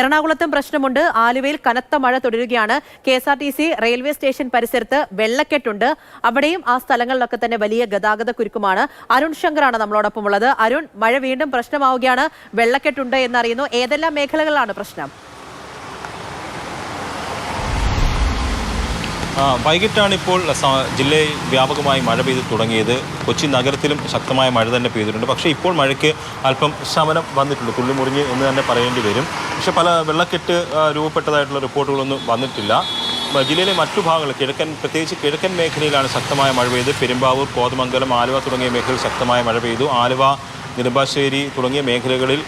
എറണാകുളത്തും പ്രശ്നമുണ്ട്. ആലുവയിൽ കനത്ത മഴ തുടരുകയാണ്. KSRTC റെയിൽവേ സ്റ്റേഷൻ പരിസരത്ത് വെള്ളക്കെട്ടുണ്ട്. അവിടെയും ആ സ്ഥലങ്ങളിലൊക്കെ തന്നെ വലിയ ഗതാഗത കുരുക്കുമാണ്. അരുൺ ശങ്കറാണ് നമ്മളോടൊപ്പം ഉള്ളത്. അരുൺ, മഴ വീണ്ടും പ്രശ്നമാവുകയാണ്. വെള്ളക്കെട്ടുണ്ട് എന്നറിയുന്നു. ഏതെല്ലാം മേഖലകളിലാണ് പ്രശ്നം? വൈകിട്ടാണ് ഇപ്പോൾ ജില്ലയിൽ വ്യാപകമായി മഴ പെയ്ത് തുടങ്ങിയത്. കൊച്ചി നഗരത്തിലും ശക്തമായ മഴ തന്നെ പെയ്തിട്ടുണ്ട്. പക്ഷേ ഇപ്പോൾ മഴയ്ക്ക് അല്പം ശമനം വന്നിട്ടുണ്ട്. തുള്ളിമുറിഞ്ഞ് എന്ന് തന്നെ പറയേണ്ടി വരും. പക്ഷേ പല വെള്ളക്കെട്ട് രൂപപ്പെട്ടതായിട്ടുള്ള റിപ്പോർട്ടുകളൊന്നും വന്നിട്ടില്ല. ജില്ലയിലെ മറ്റു ഭാഗങ്ങൾ പ്രത്യേകിച്ച് കിഴക്കൻ മേഖലയിലാണ് ശക്തമായ മഴ പെയ്ത്. പെരുമ്പാവൂർ, കോതമംഗലം, ആലുവ തുടങ്ങിയ മേഖലയിൽ ശക്തമായ മഴ പെയ്തു. ആലുവ, നെടുമ്പാശ്ശേരി തുടങ്ങിയ മേഖലകളിൽ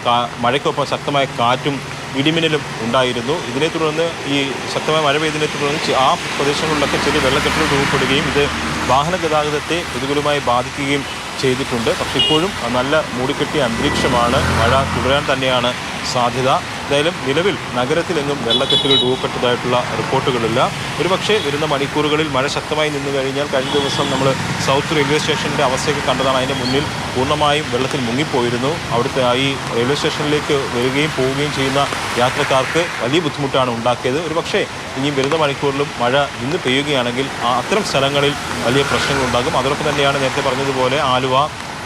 മഴയ്ക്കൊപ്പം ശക്തമായ കാറ്റും ഇടിമിന്നലും ഉണ്ടായിരുന്നു. ഇതിനെ തുടർന്ന് ഈ ശക്തമായ മഴ പെയ്തതിനെ തുടർന്ന് ആ പ്രദേശങ്ങളിലൊക്കെ ചെറിയ വെള്ളക്കെട്ടുകൾ രൂപപ്പെടുകയും ഇത് വാഹന ഗതാഗതത്തെ പ്രതികൂലമായി ബാധിക്കുകയും ചെയ്തിട്ടുണ്ട്. പക്ഷേ ഇപ്പോഴും നല്ല മൂടിക്കെട്ടിയ അന്തരീക്ഷമാണ്. മഴ തുടരാൻ തന്നെയാണ് സാധ്യത. എന്തായാലും നിലവിൽ നഗരത്തിലെങ്ങും വെള്ളക്കെട്ടുകൾ രൂപപ്പെട്ടതായിട്ടുള്ള റിപ്പോർട്ടുകളില്ല. ഒരുപക്ഷെ വരുന്ന മണിക്കൂറുകളിൽ മഴ ശക്തമായി നിന്നു കഴിഞ്ഞാൽ, കഴിഞ്ഞ ദിവസം നമ്മൾ സൗത്ത് റെയിൽവേ സ്റ്റേഷൻ്റെ അവസ്ഥയൊക്കെ കണ്ടതാണ്. അതിൻ്റെ മുന്നിൽ പൂർണ്ണമായും വെള്ളത്തിൽ മുങ്ങിപ്പോയിരുന്നു. അവിടുത്തെ ഈ റെയിൽവേ സ്റ്റേഷനിലേക്ക് വരികയും പോവുകയും ചെയ്യുന്ന യാത്രക്കാർക്ക് വലിയ ബുദ്ധിമുട്ടാണ് ഉണ്ടാക്കിയത്. ഒരുപക്ഷെ ഇനിയും വരുന്ന മണിക്കൂറിലും മഴ ഇന്ന് പെയ്യുകയാണെങ്കിൽ അത്തരം സ്ഥലങ്ങളിൽ വലിയ പ്രശ്നങ്ങളുണ്ടാകും. അതോടൊപ്പം തന്നെയാണ് നേരത്തെ പറഞ്ഞതുപോലെ ആലുവ,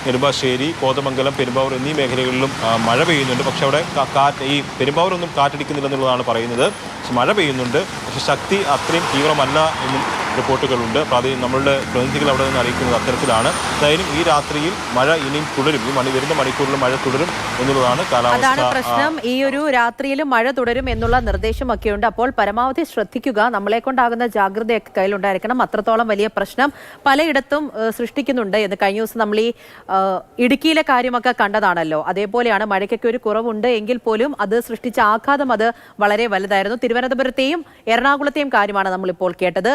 നെടുമ്പാശ്ശേരി, കോതമംഗലം, പെരുമ്പാവൂർ എന്നീ മേഖലകളിലും മഴ പെയ്യുന്നുണ്ട്. പക്ഷേ അവിടെ ഈ പെരുമ്പാവൂരൊന്നും കാറ്റടിക്കുന്നില്ലെന്നുള്ളതാണ് പറയുന്നത്. പക്ഷെ മഴ പെയ്യുന്നുണ്ട്. പക്ഷെ ശക്തി അത്രയും തീവ്രമല്ല എന്നും റിപ്പോർട്ടുകളുണ്ട്. നമ്മളുടെ പ്രതിനിധികൾ അവിടെ നിന്ന് അറിയിക്കുന്നത് അത്തരത്തിലാണ്. എന്തായാലും ഈ രാത്രിയിൽ മഴ ഇനിയും തുടരും. വരുന്ന മണിക്കൂറിൽ മഴ തുടരും എന്നുള്ളതാണ് കാലാവസ്ഥ. പ്രശ്നം. ഈ ഒരു രാത്രിയിലും മഴ തുടരും എന്നുള്ള നിർദ്ദേശമൊക്കെയുണ്ട്. അപ്പോൾ പരമാവധി ശ്രദ്ധിക്കുക. നമ്മളെ കൊണ്ടാകുന്ന ജാഗ്രതയൊക്കെ കയ്യിലുണ്ടായിരിക്കണം. അത്രത്തോളം വലിയ പ്രശ്നം പലയിടത്തും സൃഷ്ടിക്കുന്നുണ്ട് എന്ന് കഴിഞ്ഞ ദിവസം നമ്മൾ ഈ ഇടുക്കിയിലെ കാര്യമൊക്കെ കണ്ടതാണല്ലോ. അതേപോലെയാണ് മഴയ്ക്കൊക്കെ ഒരു കുറവുണ്ട് എങ്കിൽ പോലും അത് സൃഷ്ടിച്ച ആഘാതം അത് വളരെ വലുതായിരുന്നു. തിരുവനന്തപുരത്തെയും എറണാകുളത്തെയും കാര്യമാണ് നമ്മളിപ്പോൾ കേട്ടത്.